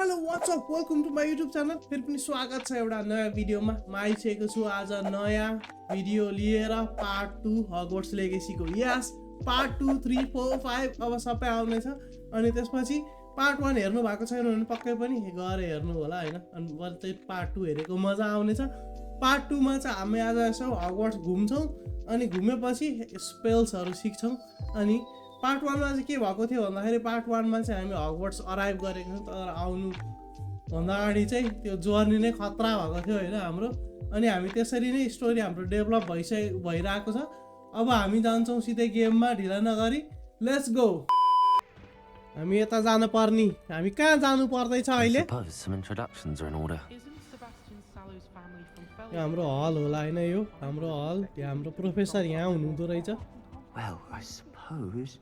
Hello what's up welcome to my YouTube channel फेरि पनि स्वागत छ एउटा नयाँ भिडियोमा म आइसकेको छु आज नयाँ भिडियो लिएर पार्ट 2 हगवर्ट्स लेगेसीको यस पार्ट 2 3 4 5 अब सबै आउनेछ अनि त्यसपछि पार्ट 1 हेर्नु भएको छैन भने पक्कै पनि गएर हेर्नु होला हैन अनि बरु चाहिँ पार्ट 2 हेरेको मजा आउनेछ पार्ट 2 मा चाहिँ हामी आज यसो हगवर्ट्स घुम्छौं अनि घुमेपछि स्पेल्सहरु सिक्छौं अनि पार्ट 1 मा चाहिँ के भएको थियो भन्दाखेरि पार्ट 1 मा चाहिँ हामी हगवर्ट्स अराइभ गरेको थियौं तर आउनु भन्दा अगाडि चाहिँ त्यो जर्नी नै खतरा भएको थियो हैन हाम्रो अनि हामी त्यसरी नै स्टोरी हाम्रो डेभलप भइरहेको छ अब हामी जान्छौं सिधै गेममा ढिला नगरी लेट्स गो हामी यता जान पर्नी हामी कहाँ जानु पर्दै छ अहिले हाम्रो हल होला हैन यो हाम्रो हल हाम्रो प्रोफेसर यहाँ हुनुहुँदो रहेछ Well, I suppose.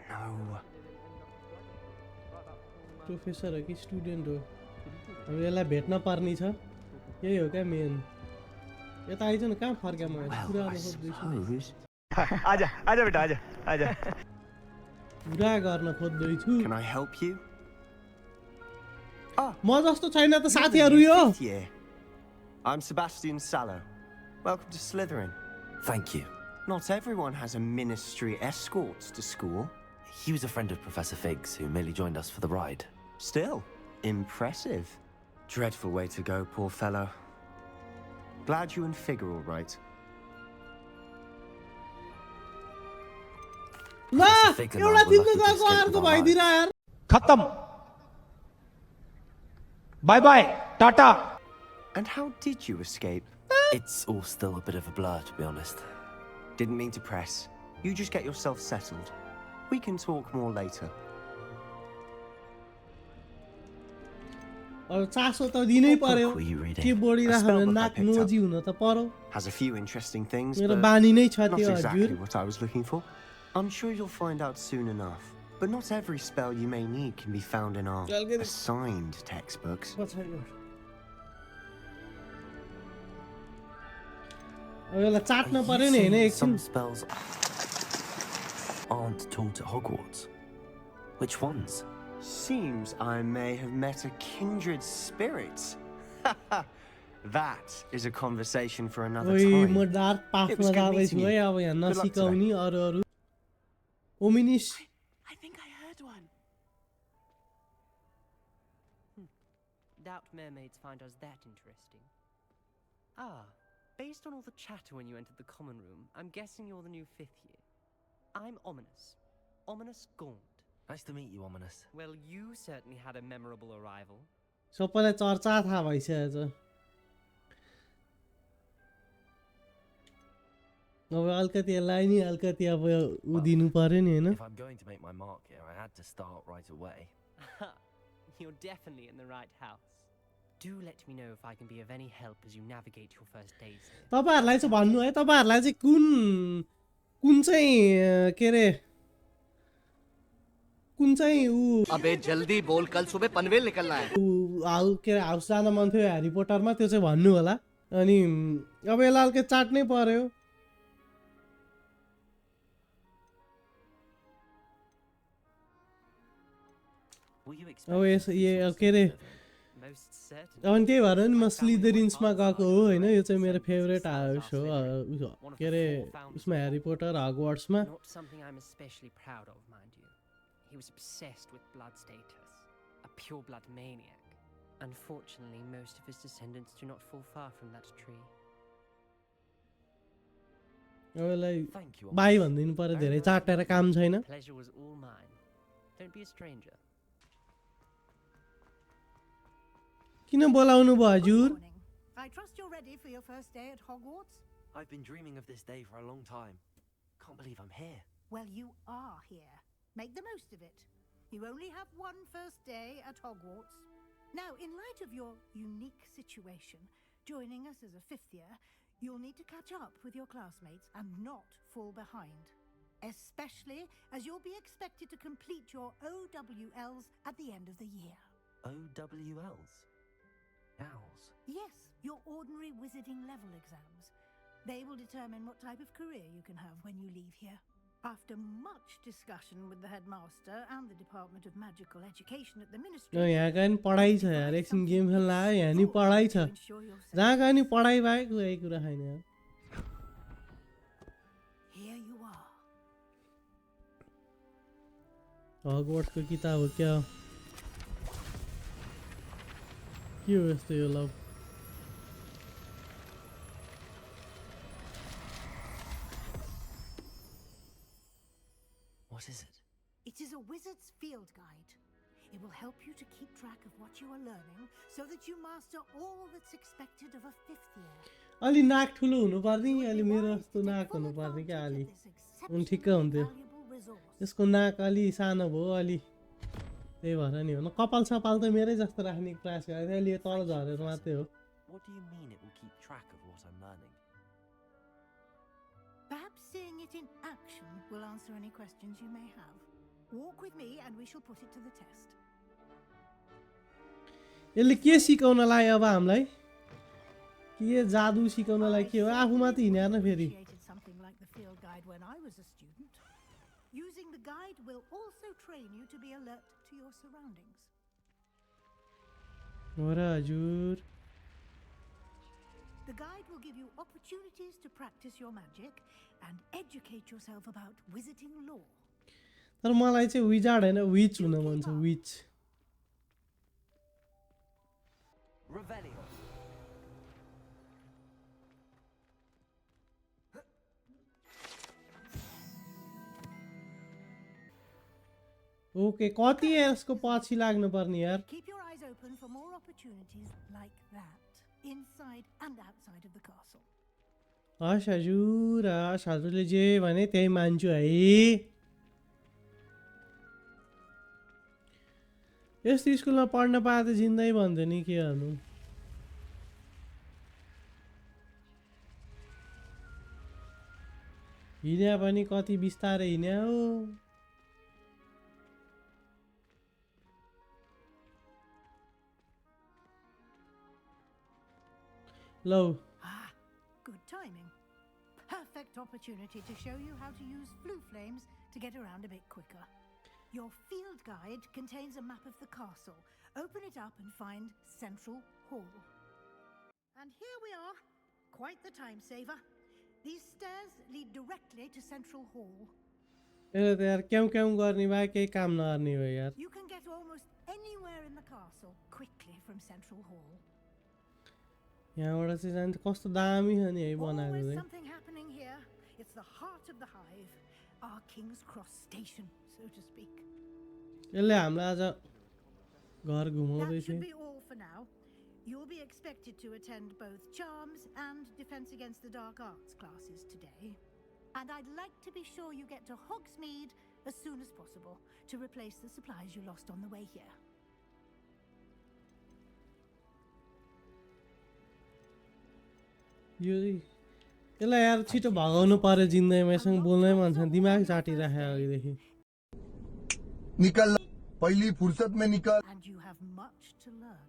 No. Professor हो कि स्टुडेन्ट हो हामी यसलाई भेट्न पर्नी छ यही हो क्या मेन यता आइज न कहाँ फर्क्या म आजा आजा बेटा आजा आजा पुरा गर्न खोज्दैछु Can I help you? म जस्तो छैन त साथीहरु यो I'm Sebastian Sallow. Welcome to Slytherin. Thank you. Not everyone has a ministry escort to school. He was a friend of Professor Figgs who merely joined us for the ride. Still, impressive. Dreadful way to go, poor fellow. Glad you and Fig are all right. ला एउटा तिम्रो गएको अर्को भइदिरा यार खत्म bye bye tata And how did you escape? It's all still a bit of a blur, to be honest. Didn't mean to press. You just get yourself settled. We can talk more later. अब चासो त दिनै पर्यो What were you reading? के बोडी राख्न नाक nosy हुन त पर्यो Has a few interesting things, मेरो but बानी नै छ not त्यो exactly हजुर what I was looking for. I'm sure you'll find out soon enough. But not every spell you may need can be found in our assigned textbooks. अब यसलाई चाट्न पर्यो नि हैन एकछिन Some spells aren't taught at Hogwarts. Which ones? Seems I may have met a kindred spirit. That is a conversation for another ओइ time. म dark पाथमा जाँदैछु है अब यहाँ नसिकाउने अरू ओमिनिस I think I heard one. Doubt mermaids find us that interesting. Based on all the chatter when you entered the common room, I'm guessing you're the new 5th year. I'm Ominous. Ominous Gaunt. Nice to meet you, Ominous. Well, you certainly had a memorable arrival. सबैलाई चर्चा थाहा भइसकेछ अब अलिकति यसलाई नि अलिकति अब उ दिनु पर्यो नि हैन If I'm going to make my mark here, I had to start right away. You're definitely in the right house. Do let me know if I can be of any help as you navigate your first days here. तपाईहरुलाई चाहिँ भन्नु है तपाईहरुलाई चाहिँ कुन चाहिँ के रे कुन चाहिँ उ अबे जल्दी बोल कल सुबह पनवेल निकलना है हाउ के रे हाउस जान मन थियो ह्यारी पोटरमा त्यो चाहिँ भन्नु होला अनि अब यसलाई अलिकति चाट्नै पर्यो Were you अब expecting यो के रे Most certainly. अनि त्यही भएर नि म स्लिदरिन्समा गएको हो हैन यो चाहिँ मेरो फेभरेट हाउस हो के रे उसमा ह्यारी पोटर हगवर्ट्समा Not something I'm especially proud of, mind you. He was obsessed with blood status, a pure blood maniac. Unfortunately, most of his descendants do not fall far from that tree. अब यसलाई Thank you, by Ominous. भनिदिनु पर्यो धेरै चाटेर काम छैन Pleasure was all mine. Don't be a stranger. किन बोलाउनु भयो हजुर Morning. I trust you're ready for your first day at Hogwarts? I've been dreaming of this day for a long time. Can't believe I'm here. Well, you are here. Make the most of it. You only have one first day at Hogwarts. Now, in light of your unique situation, joining us as a 5th year, you'll need to catch up with your classmates and not fall behind. Especially as you'll be expected to complete your OWLs at the end of the year. OWLs? Owls? Yes, your ordinary wizarding level exams. They will determine what type of career you can have when you leave here. After much discussion with the headmaster and the Department of Magical Education at the yo Ministry, यहाँका नि पढाइ छ यार एकछिन game खेल्न आयो यहाँ नि पढाइ छ जहाँ गयो नि पढाइ बाहेक कुनै कुरा छैन यार here you are. हगवर्ट्स को किताब हो क्या के हो यस्तो यो लभ What is it? It is a wizard's field guide. It will help you to keep track of what you are learning so that you master all that's expected of a 5th year. अलि नाक ठुलो हुनुपर्ने अलि मेरो जस्तो नाक हुनुपर्ने क्या अलि उन ठिक्क हुन्थ्यो यसको नाक अलि सानो भयो अलि त्यही भएर नि हो न कपाल सपाल त मेरै जस्तो राख्ने प्रयास गरेको थिएँ अलि यो तल झरेर मात्रै हो What do you mean it will keep track of what I'm learning? Perhaps seeing it in action will answer any questions you may have. Walk with me and we shall put it to the test. यसले के सिकाउनलाई अब हामीलाई के जादु सिकाउनलाई के हो आफू मात्रै हिँडेर फेरि Created something like the field guide when I was a student. Using the guide will also train you to be alert to your surroundings. हो र हजुर The guide will give you opportunities to practice your magic and educate yourself about wizarding lore. तर मलाई चाहिँ wizard हैन विच हुन मन छ विच Revelio. Okay कति यसको पछि लाग्नु पर्ने यार Keep your eyes open for more opportunities like that, inside and outside of the castle. हस् हजुरले जे भने त्यही मान्छु है यस्तो स्कुलमा पढ्न पाए त जिन्दै भन्थ्यो नि के गर्नु हिँड्या पनि कति बिस्तारै हिँड्या हो लौ Ah, good timing. Perfect opportunity to show you how to use flue flames to get around a bit quicker. Your field guide contains a map of the castle. Open it up and find Central Hall. And here we are. Quite the time saver. These stairs lead directly to Central Hall. यसले त यार क्याउ क्याउ गर्ने भए केही काम नगर्ने हो यार You can get almost anywhere in the castle quickly from Central Hall. यहाँबाट चाहिँ जान्छ कस्तो दामी छ नि है बनाएको Always चाहिँ something happening here. It's the heart of the hive, our King's Cross station, so to speak. यसले हामीलाई आज घर घुमाउँदै That should थियो be all for now. You'll be expected to attend both Charms and Defense Against the Dark Arts classes today. And I'd like to be sure you get to Hogsmeade as soon as possible to replace the supplies you lost on the way here. यसलाई यार छिटो भगाउनु पर्यो जिन्दैमा यससँग बोल्नै मन छ दिमाग चाटिराख्यो अघिदेखि निकल पहली फुर्सत में निकल And you have much to learn.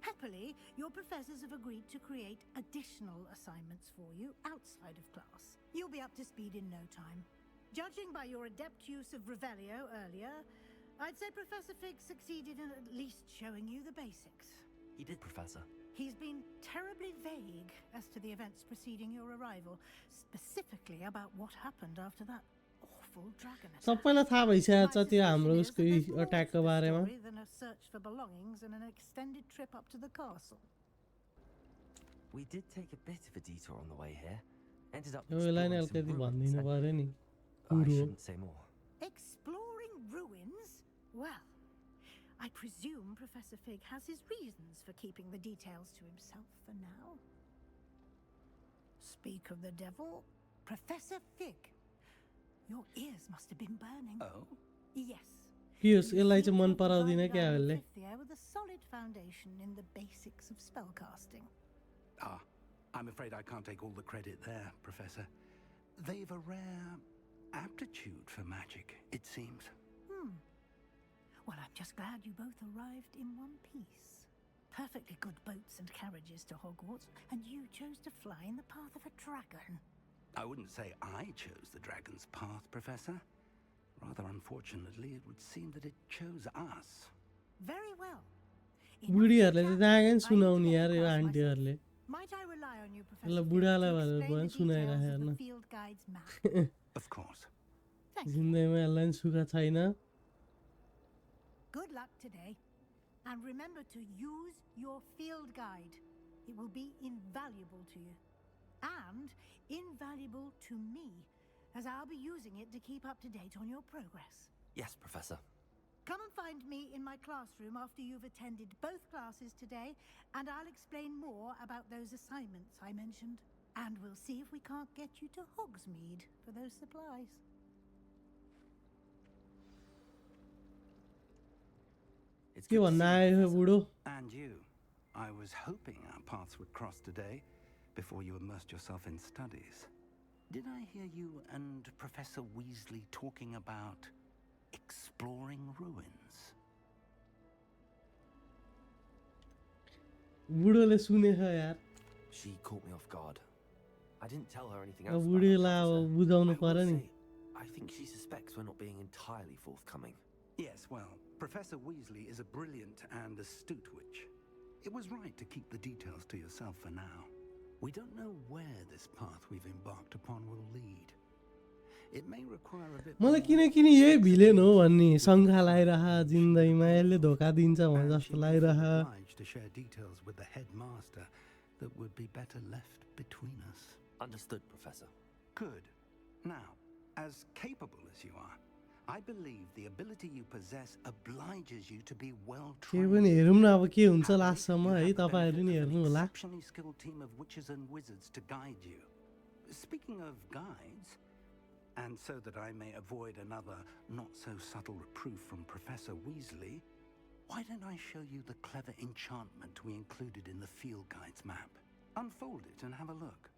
Happily, your professors have agreed to create additional assignments for you outside of class. You'll be up to speed in no time. Judging by your adept use of Revelio earlier, I'd say Professor Fig succeeded in at least showing you the basics. He did, Professor. He's been terribly vague as to the events preceding your arrival, specifically about what happened after that awful dragon attack. सबैलाई थाहा भइसकेको छ त्यो My हाम्रो suspicion is उसको that there's more to अट्याकको the बारेमा story than a search for belongings and an extended trip up to the castle. We did take a bit of a detour on the way here. Ended up यसलाई नै exploring some अलिकति ruins भनिदिनु and- पर्यो नि I कुरो shouldn't say more. Exploring ruins? Well, I presume Professor Fig has his reasons for keeping the details to himself for now. Speak of the devil, Professor Fig. Your ears must have been burning. Oh? Yes. के होस् You यसलाई seem चाहिँ to मन have पराउँदिन provided क्या our यसले fifth year with a solid foundation in the basics of spellcasting. Ah, I'm afraid I can't take all the credit there, Professor. They've a rare aptitude for magic, it seems. Well, I'm just glad you both arrived in one piece. Perfectly good boats and carriages to Hogwarts, and you chose to fly in the path of a dragon. I wouldn't say I chose the dragon's path, Professor. Rather unfortunately, it would seem that it chose us. Very well. बुढीहरूले त जागेन सुनाउने यार यो आन्टीहरूले Might I rely on you, ल Professor Field, बुढालाई to भनेर explain भएन the सुनाइराख details of हेर्न the field guide's map? Of course. Thank you. जिन्दगीमा यसलाई नि सुख छैन Good luck today. And remember to use your field guide. It will be invaluable to you. And invaluable to me, as I'll be using it to keep up to date on your progress. Yes, Professor. Come and find me in my classroom after you've attended both classes today, and I'll explain more about those assignments I mentioned. And we'll see if we can't get you to Hogsmeade for those supplies. It's के good to भन्न see you, आयो Professor. बुढो And you. I was hoping our paths would cross today before you immersed yourself in studies. Did I hear you and Professor Weasley talking about exploring ruins? बुढोले सुनेछ यार She caught me off guard. I didn't tell her anything अब else. about बुढीलाई it, अब Professor. बुझाउनु I will पर्यो नि say, I think she suspects we're not being entirely forthcoming. Yes, well, Professor Weasley is a brilliant and astute witch. It was right to keep the details to yourself for now. We don't know where this path we've embarked upon will lead. It may require a bit मलाई more किनकिन यही villain हो भन्ने शङ्का लागिरह जिन्दगीमा यसले धोका दिन्छ भने and जस्तो she may लागिरह feel obliged to share details with the headmaster that would be better left between us. Understood, Professor. Good. Now, as capable as you are, I believe the ability you possess obliges you to be well केही trained. पनि हेरौँ न अब के हुन्छ Happily, लास्टसम्म you है have the तपाईँहरू नि benefit of हेर्नु an होला exceptionally skilled team of witches and wizards to guide you. Speaking of guides, and so that I may avoid another not-so-subtle reproof from Professor Weasley, why don't I show you the clever enchantment we included in the field guide's map? Unfold it and have a look.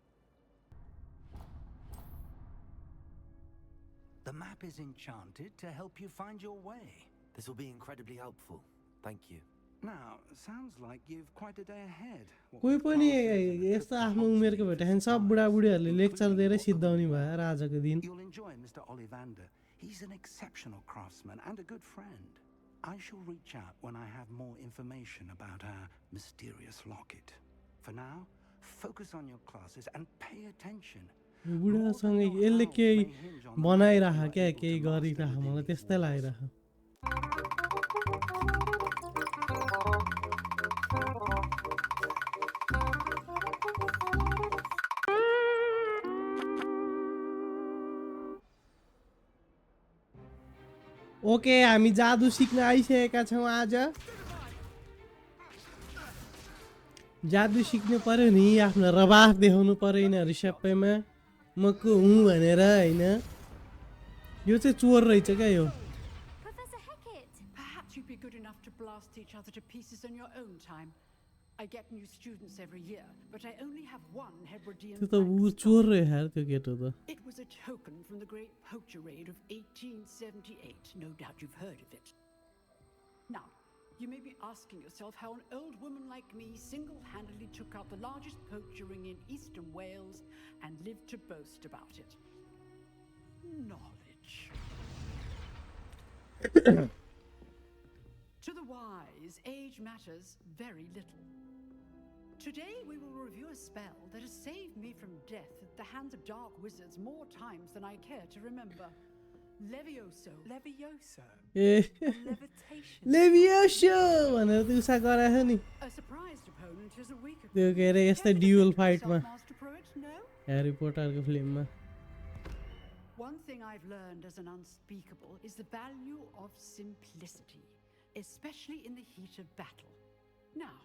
The map is enchanted to help you find your way. This will be incredibly helpful. Thank you. Now, sounds like you've quite a day ahead. What कोही with पनि classes and a यस्तो trip to आफ्नो Hogsmeade उमेरको and भेटाइन् सब supplies, बुढाबुढीहरूले lecture including दिएर more सिद्धाउने coming भयो आजको दिन You'll enjoy Mr. Ollivander. He's an exceptional craftsman and a good friend. I shall reach out when I have more information about our mysterious locket. For now, focus on your classes and pay attention. बुढासँग यसले केही बनाइरह क्या केही गरिरह मलाई त्यस्तै लागिरह okay हामी जादु सिक्न आइसकेका छौँ आज जादु सिक्नु पर्यो नि आफ्नो रवाफ देखाउनु पर्यो यिनीहरू सबैमा म को हुँ भनेर हैन यो चाहिँ चोर रहेछ क्या यो Professor Hecat! Perhaps you'd be good enough to blast each other to pieces in your own time. I get new students every year, but I only have one Hebridean. त्यो त ऊ चोर रहेछ यार त्यो केटो त It was a token from the Great Poacher Raid of 1878. No doubt you've heard of it. Now, you may be asking yourself how an old woman like me single-handedly took out the largest poacher ring in eastern Wales and lived to boast about it. Knowledge. To the wise, age matters very little. Today we will review a spell that has saved me from death at the hands of dark wizards more times than I care to remember. Levioso. Levioso. A Levitation. लेभियोसो भनेर त्यो उसा गराएको नि A surprised opponent is a weaker. त्यो के अरे यस्तै Care to duel defend फाइटमा yourself, Master Pruitt? No? Harry पोटरको फिल्ममा One thing I've learned as an unspeakable is the value of simplicity, especially in the heat of battle. Now,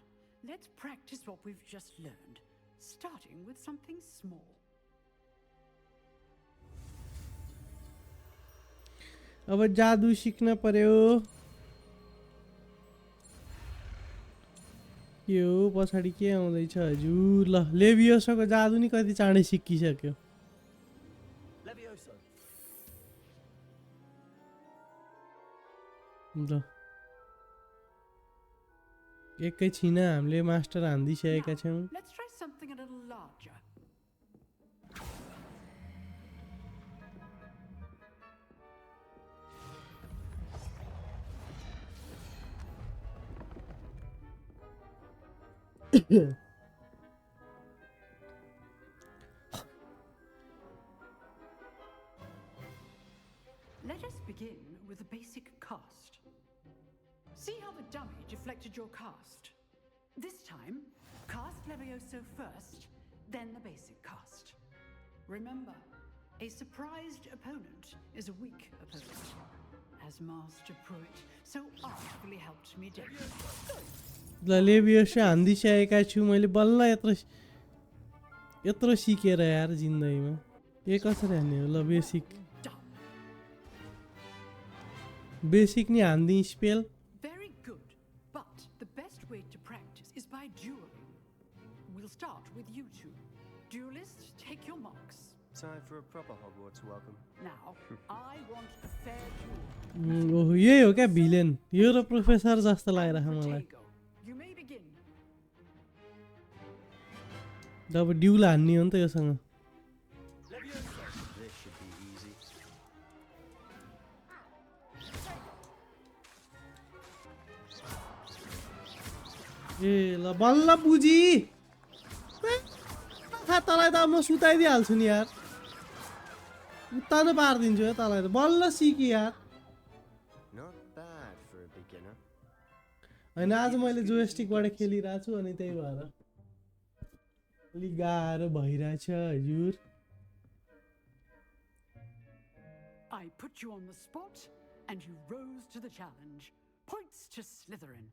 let's practice what we've just learned, starting with something small. अब जादु सिक्न पर्यो के हो पछाडि के आउँदैछ हजुर ल लेभियोसोको जादु नि कति चाँडै सिकिसक्यो Levioso. ल एकैछिन हामीले मास्टर हान्दिसकेका छौँ Let's try something a little larger. Let us begin with the basic cast. See how the dummy deflected your cast? This time, cast Levioso first, then the basic cast. Remember, a surprised opponent is a weak opponent, as Master Pruitt so artfully helped me demonstrate. लेभियोस हान्दिसकेका छु मैले बल्ल यत्रो सिकेर यार जिन्दगीमा के कसरी हान्ने हो ल बेसिक नि हान्दिन spell Very good, but the best way to practice is by dueling. We'll start with you two. Duelists, take your marks. Time for a proper Hogwarts welcome. Now, I want a fair duel. ओहो यही हो क्या villain यो र professor जस्तो लागिरहेको मलाई Protego, you may begin. अब dual हान्ने हो नि त योसँग This should be easy. ए ल बल्ल बुझी तँलाई त म सुताइदिइहाल्छु नि यार उता त पारिदिन्छु है तँलाई त बल्ल सिकी यार Not bad for a beginner. होइन आज मैले जोयस्टिकबाट खेलिरहेको छु अनि त्यही भएर अलिक गाह्रो भइरहेछ हजुर I put you on the spot, and you rose to the challenge. Points to Slytherin.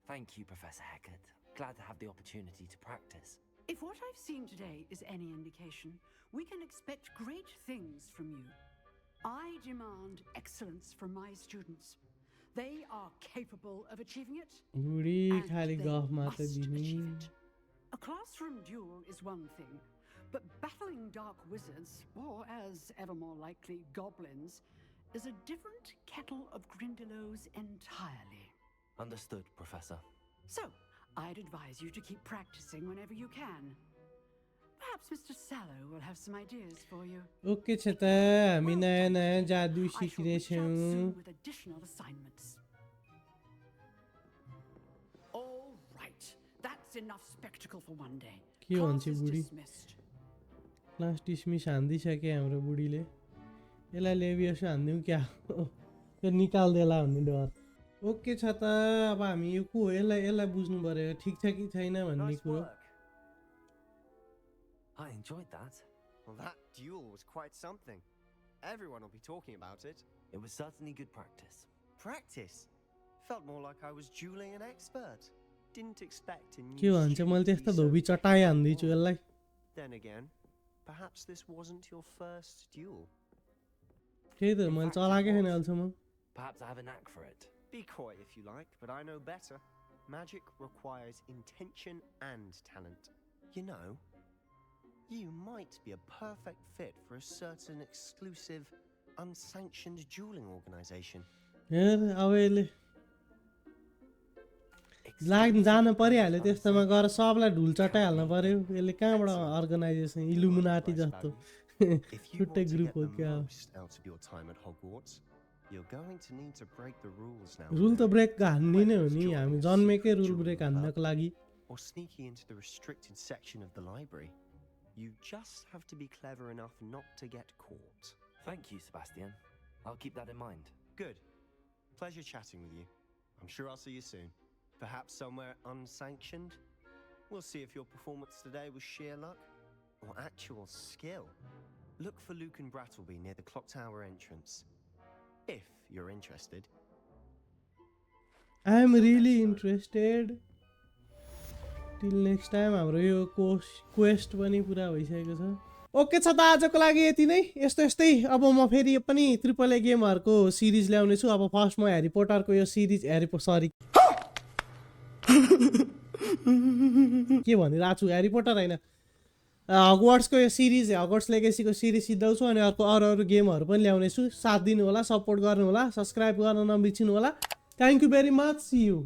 Thank you, Professor Hecat. Glad to have the opportunity to practice. If what I've seen today is any indication, we can expect great things from you. I demand excellence from my students. They are capable of achieving it, बुढी and खाली they गफ must मात्र दिने achieve it. A classroom duel is one thing, but battling dark wizards, or as ever more likely, goblins, is a different kettle of Grindylows entirely. Understood, Professor. So, I'd advise you to keep practicing whenever you can. Perhaps Mr. Sallow will have some ideas for you. Okay छ त हामी नयाँ नयाँ जादु I shall reach out सिक्नेछौँ soon with additional assignments. All right, that's enough spectacle for one day. के Class भन्छ is बुढी dismissed. Class dismiss हान्दिसके हाम्रो बुढीले यसलाई लेभियोस हान्दिउँ क्या यो निकाल्देला भन्ने डर ओके छ त अब हामी यो को हो यसलाई बुझ्नु पर्यो ठिक छ कि छैन भन्ने Nice कुरो work. I enjoyed that. Well, that duel was quite something. Everyone will be talking about it. It was certainly good practice. Practice. Felt more like I was dueling an expert. Didn't expect a new के भन्छ student मैले to त्यस्तो be so Dhobi चटाइ हान्दिन्छु capable. यसलाई Then again, perhaps this wasn't your first duel. त्यही त मैले चलाएकै छैन अहिलेसम्म Perhaps I have a knack for it. Be coy if you like, but I know better. Magic requires intention and talent. You know, you might be a perfect fit for a certain exclusive, unsanctioned dueling organization. हेर अब यसले जान परिहाल्यो त्यस्तोमा गएर सबलाई ढुल चटाइहाल्नु पर्यो यसले कहाँबाट organisation Illuminati जस्तो If you छुट्टै want to ग्रुप get हो the क्या most out of your time at Hogwarts, you're going to need to break the rules now. Rule त ब्रेक हान्ने नै हो नि हामी जन्मेकै रुल ब्रेक हान्नको लागि Or sneaking into the restricted section of the library. You just have to be clever enough not to get caught. Thank you, Sebastian. I'll keep that in mind. Good. Pleasure chatting with you. I'm sure I'll see you soon. Perhaps somewhere unsanctioned. We'll see if your performance today was sheer luck or actual skill. Look for Luke and Brattleby near the clock tower entrance. If you're interested. I am really interested. Till next time हाम्रो यो quest पनि पुरा भइसकेको छ okay छ त आजको लागि यति नै यस्तै अब म फेरि पनि ट्रिपल ए गेमहरुको सिरिज ल्याउने छु अब फर्स्ट म ह्यारी पोटरको यो सिरिज सरी के भनिरहेको छु ह्यारी पोटर हैन हगवर्ट्सको यो सिरिज हगवर्ट्स लेगेसीको सिरिज सिद्धाउँछु अनि अर्को अरू गेमहरु पनि ल्याउने छु साथ दिनु होला सपोर्ट गर्नु होला सब्स्क्राइब गर्न नबिर्सिनु होला thank you very much see you